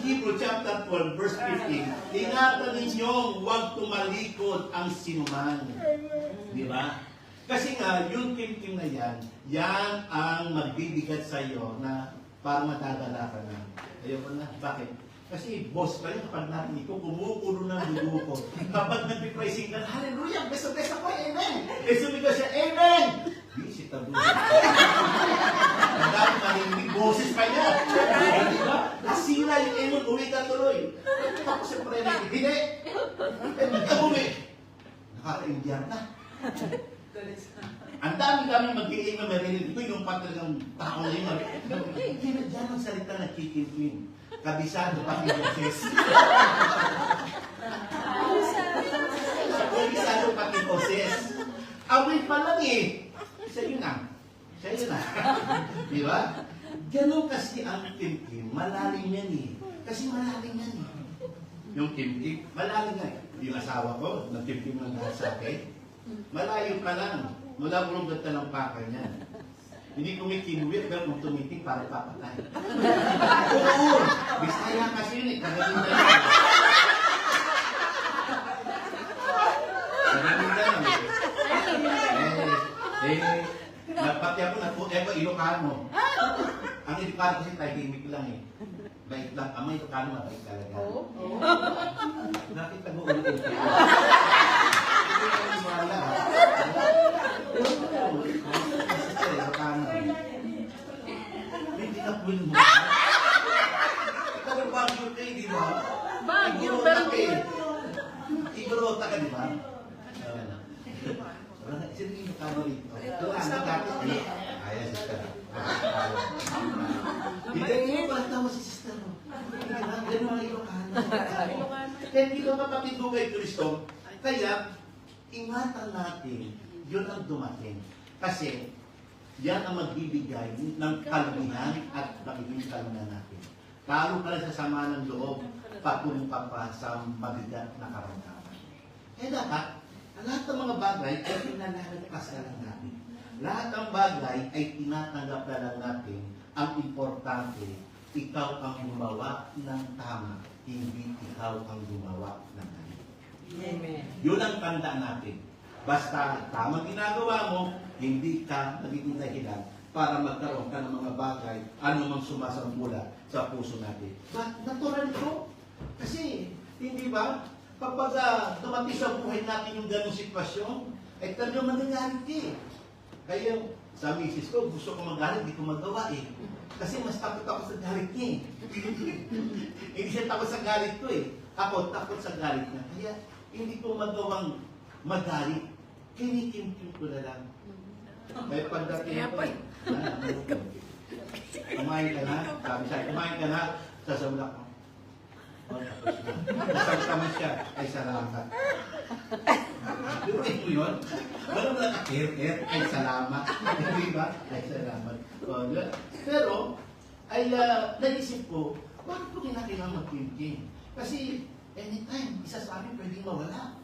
Hebrews chapter 12, verse 15, ingatan ninyong huwag tumalikod ang sinuman. Di ba? Kasi nga, yung kimkim na yan ang magbibigat sa iyo na parang matadala ka na. Ayoko na. Bakit? Kasi boss pa rin kapag natin ito, kumukulo ng dugo ko. Kapag nag-pricing ka, hallelujah, best ako, amen. Eh sumigaw siya, amen. Visit ang dugo. Ang dami marinig, boses pa niya. Diba? Nasira yung amen, uwi ka tuloy. Tapos yung pre-ready, hindi. Eh, magkabuwi. Nakaka-Indian na. Ang dami kami mag-iing na marinig. Ito yung patalagang tao na yun. Hindi na dyan ang salita na kikin-queen. Kabisado pati boses. Kabisado pati boses. Away pa lang eh. Sa'yo na. Di ba? Ganun kasi ang kimkim. Malalim yan eh. Kasi malalim yan eh. Yung kimkim, malalim nga eh. Yung asawa ko, nagkimkim lang lahat sa akin. Malayo pa lang. Mula ulong gata ng paka niyan. Hindi kumikinuwi, pero kung tumiting, para papatay. Oo! Bisaya kasi yun eh. Kagaling na yun. Kagaling na yun. Nagpati ako na po, Ilocano. Ang Ilocano kasi tahimik lang eh. Bait lang. Ang mga Ilocano mabait talaga. Nakita mo ulit. Hindi ko maniwala. Hindi ka po yung mga. Ikaw ang bagyo kayo, di ba? Bagyo, pero Igorota ka, di ba? Sino yung kano rito? Doon ang dati. Ayan, sister. Hindi mo pala tawa si sister mo. Ganun ang Ilocano. Kaya hindi ko kapatidugay Kristo. Kaya, ingatan natin, yun ang dumating. Kasi, yan ang magbibigay ng kalumihan at magiging kalumihan natin. Lalo ka sa sama ng loob, papunta pa sa mabigat na karamdaman. Eh dapat, lahat ng mga bagay ay pinalalakas na lang natin. Lahat ng bagay ay tinatanggap na lang natin. Ang importante, ikaw ang gumawa ng tama, hindi ikaw ang gumawa ng mali. Amen. Yun ang tanda natin. Basta tamang ginagawa mo, hindi ka nagiging dahilan para magkaroon ka ng mga bagay, anumang sumasamula sa puso natin. But natural ko. Kasi, hindi ba, kapag dumating sa buhay natin yung ganong sitwasyon, ay talagang magagalit eh. Kaya sa misis ko, gusto ko magalit, hindi ko magawa eh. Kasi mas takot ako sa galit niya eh. Hindi siya takot sa galit ko eh. Ako takot sa galit niya. Kaya hindi ko magawang magalit. Kinikimkim ko na lang. May pagdating ako eh. Kumain ka na? Sabi siya, kumain ka na? Sasaulak ko. Oh, tapos na. Nasalta mo siya. Ay, salamat. Durin mo yun? Wala mo lang ka-care-care. Ay, salamat. Hindi ba? Ay, salamat. Pero, ay, naisip ko, bakit ko kinakailangan mag-kimkim? Kasi, anytime, isa sa amin pwedeng mawala.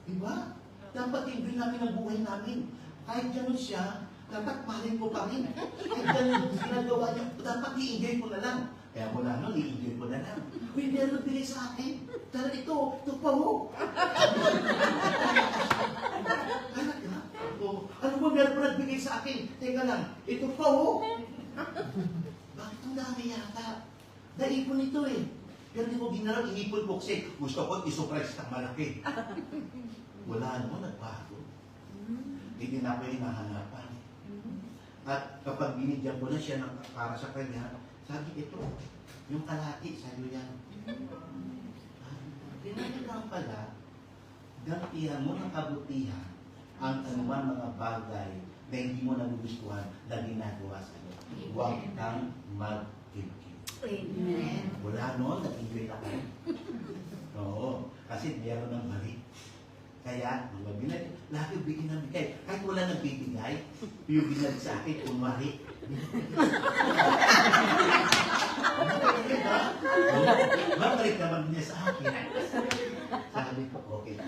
Diba? Dapat i-bring namin ang buhay namin. Kahit gano'n siya, dapat mahalin ko pa rin. Kahit gano'n ginagawa niya, dapat i-enjoy ko na lang. Kaya mula nun, i-enjoy ko na lang. Uy, meron bigay sa akin. Tara ito pa mo. Anak na? Ano mo, meron pa nagbigay sa akin? Teka lang, ito pa mo. Bakit ang dami yata? Naipon ito eh. Pero di ko ginaraw, inipon ko kasi gusto ko isurprise ng malaki. Wala naman, nagbago. Hindi na ako hinahanapan. At kapag binigyan ko na siya ng para sa kanya, sabi ito, yung kalati, sa'yo yan. Pinagdagang pala, gantihan mo ng kabutihan ang anuman mga bagay na hindi mo nagugustuhan na ginagawa sa'yo. Huwag kang mag-kimkim. Amen. Wala noon, nag-enjoy ako. Oo, kasi meron ng mali. Kaya, lagi bigyan ng bigay. Kahit wala nagbibigay, yung binag sa akin, umari. Mabalik naman niya sa akin. Sabi ko, okay.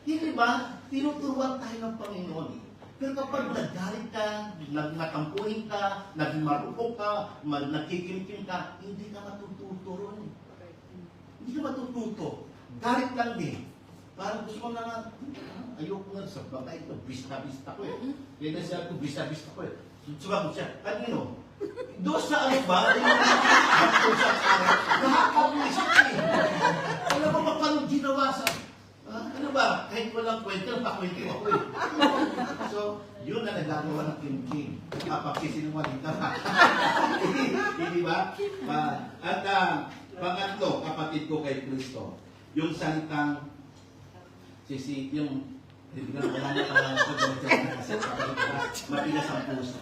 Hindi ba, tinuturuan tayo ng Panginoon. Pero kapag naggalit ka, nagmatampuhin ka, nagmarupok ka, nagkikimkim ka, hindi ka matututo. natututo. Galit lang din. Parang gusto ko na nga, ayoko nga sa bagay ito, bista-bista ko eh. Kaya nasa ko, bista-bista ko eh. Sumagot siya, kanino? Doon sa ano ba? Nakakabulisip eh. Alam mo ba paano ginawa sa... ano ba? Kahit walang kwento, pakwento ako eh. So, yun na nagagawa ng Kim. Pagsisinungaling ka pa. Hindi ba? At pangatlo, kapatid ko kay Kristo, yung salitang yung matigas ang puso.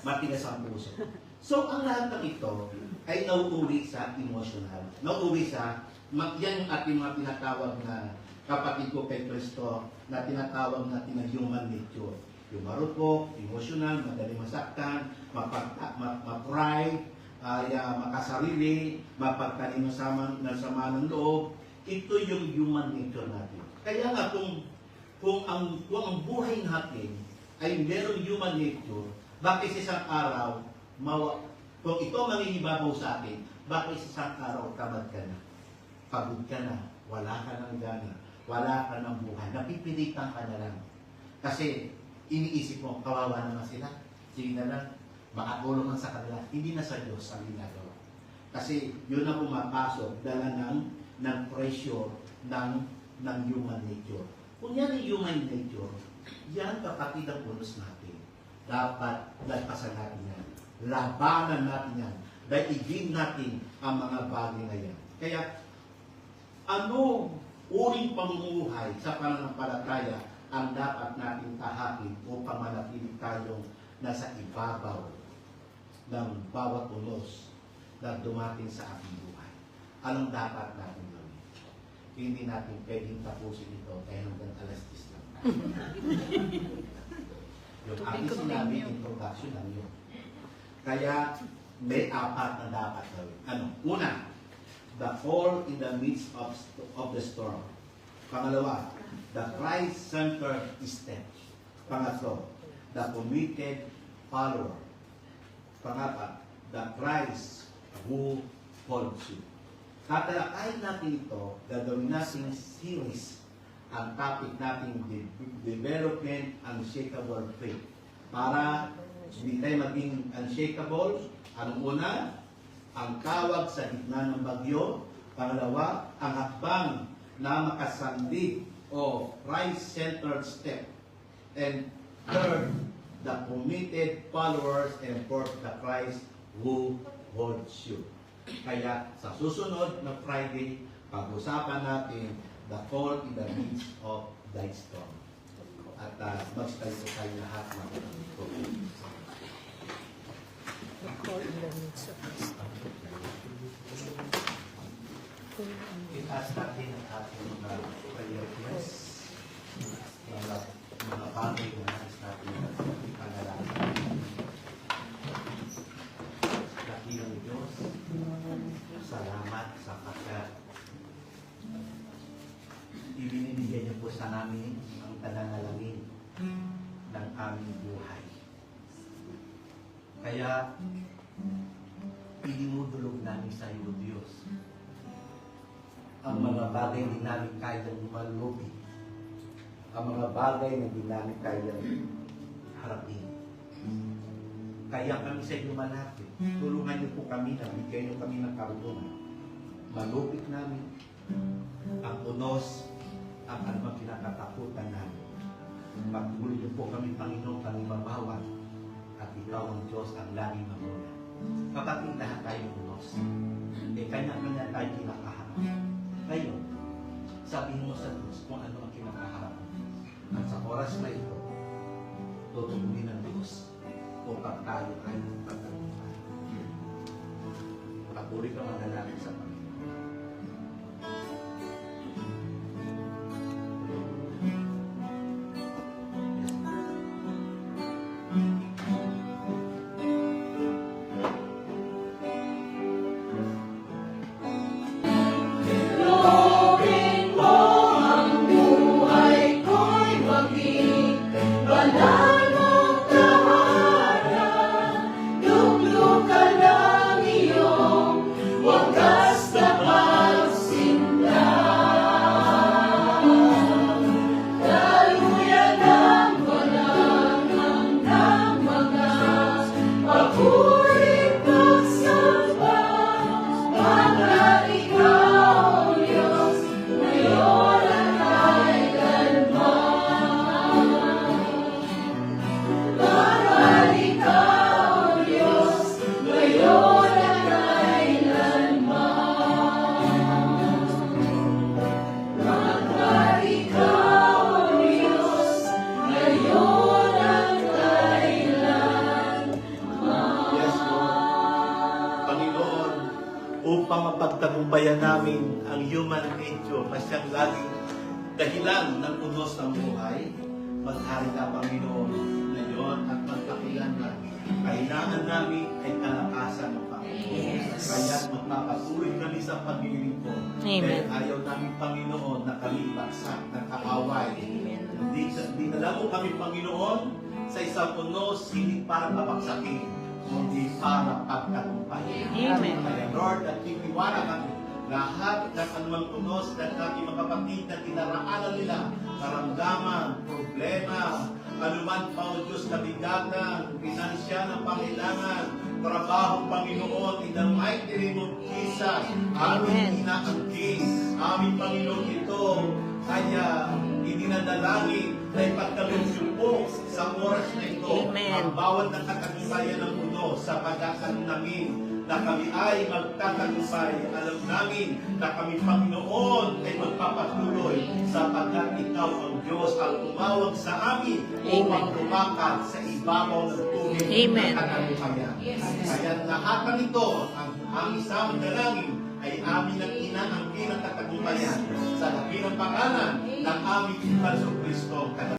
Matigas ang puso. So, ang lahat ng ito ay nauuwi sa emotional. Nauuwi sa, yan yung ating mga tinatawag na kapatid ko kay Kristo, na tinatawag natin na human nature. Yung marupok, emotional, madaling masaktan, ma-pride, makasarili, mapagtanim ng sama ng loob. Ito yung human nature natin. Kaya nga kung ang buhay natin ay merong human nature, bakit sa isang araw, kung ito mangingibabaw sa atin, bakit sa isang araw tamad ka na, pagod ka na, wala ka ng gana, wala ka ng buhay, napipilitan ka na lang. Kasi iniisip mo, kawawa naman sila, sige na lang, makatulong man sa kanila, hindi na sa Diyos ang ginagawa. Kasi yun ang pumapasok, dala ng pressure ng human nature. Kung yan ang human nature, yan kapatid ang unos natin. Dapat lagpasan natin yan. Labanan natin yan. Daigin natin ang mga bagay na yan. Kaya, ano uring pamumuhay sa pananampalataya ang dapat natin tahakin upang manatili tayong nasa ibabaw ng bawat unos na dumating sa ating buhay? Anong dapat natin gawin? Hindi natin pwedeng tapusin ito kaya hanggang alas 10 lang. Yung ating sinabi, introduction lang yun. Kaya may apat na dapat gawin. Ano? Una, the call in the midst of the storm. Pangalawa, the Christ-centered step. Pangatlo, the committed follower. Pangapat, the Christ who holds you. Tatalakayin natin ito, gagawin natin series ang topic natin, development unshakable faith. Para hindi tayo maging unshakable, anong una? Ang tawag sa gitna ng bagyo. Pangalawa, ang hakbang na makasandig o Christ-centered step. And third, the committed followers, and fourth, the Christ who holds you. Kaya sa susunod na Friday, pag-usapan natin the call in the midst of thy storm. At magsalita tayo lahat ng ito. The call in the midst of the storm. Itaas natin ang ating mga prayer requests, mga bagay na nais natin panalangin. Dakilang Diyos, salamat sa pagkat ibinibigay niyo po sa namin ang pananalangin ng aming buhay. Kaya, inimudulog namin sa iyo, Diyos, ang mga bagay na di namin kayang malubi, ang mga bagay na di namin kayang harapin. Kaya kami sa inyo malapit. Tulungan niyo po kami na bigay niyo kami ng karunungan. Malupit namin ang unos, ang anumang kinakatakutan namin. Pagtuloy niyo po kami, Panginoon, pangibabawan, at ikaw ang Diyos ang laging mamuna. Kapatid lahat tayong unos, kanya-kanya tayo kinakaharap. Ngayon, sabihin mo sa Diyos kung ano ang kinakaharap mo. At sa oras na ito, tutugunin ng Diyos upang tayo ay pagkakuhan. Patuloy ka manalangin sa Panginoon. Wagas upang mapagtagumpayan namin ang human nature na siyang laging dahilan ng unos ng buhay. Maghari ka, Panginoon, ngayon at magpakilan na kahinaan namin ay kalakasan ng Panginoon. Kaya magpapatuloy kami sa paglilingkod. Amen. Dahil ayaw namin, Panginoon, na kami bagsak ng kaaway. Hindi na lang kami, Panginoon, sa isang unos, hindi para mapagsakin, kundi para pagkatumpahin. Amen. Kaya Lord, at titiwala kami lahat ng anumang unos ng ating mga kapatid na tinaraanan nila, karamdaman, problema, anuman pa o Diyos na bigatan, pinansya ng pangailangan, trabaho, Panginoon, in the mighty name of Jesus, aming inaangkin, aming Panginoon ito, kaya idinadalangin na ipagkalungsyon sa oras na ito, Amen. ang bawat nakatagumpayan ng mundo sa pagkakaroon namin na kami ay magtatagumpay. Alam namin na kami, Panginoon, ay magpapatuloy sapagkat Ikaw ang Diyos ang tumawag sa amin upang lumakad sa ibabaw ng tubig Amen. ng katagumpayan. Kaya lahat ng ito, ang aming samang dalangin, ay amin ang inaangkin ng katagumpayan sa labi ng pangalan ng aming Ibalso Kristo.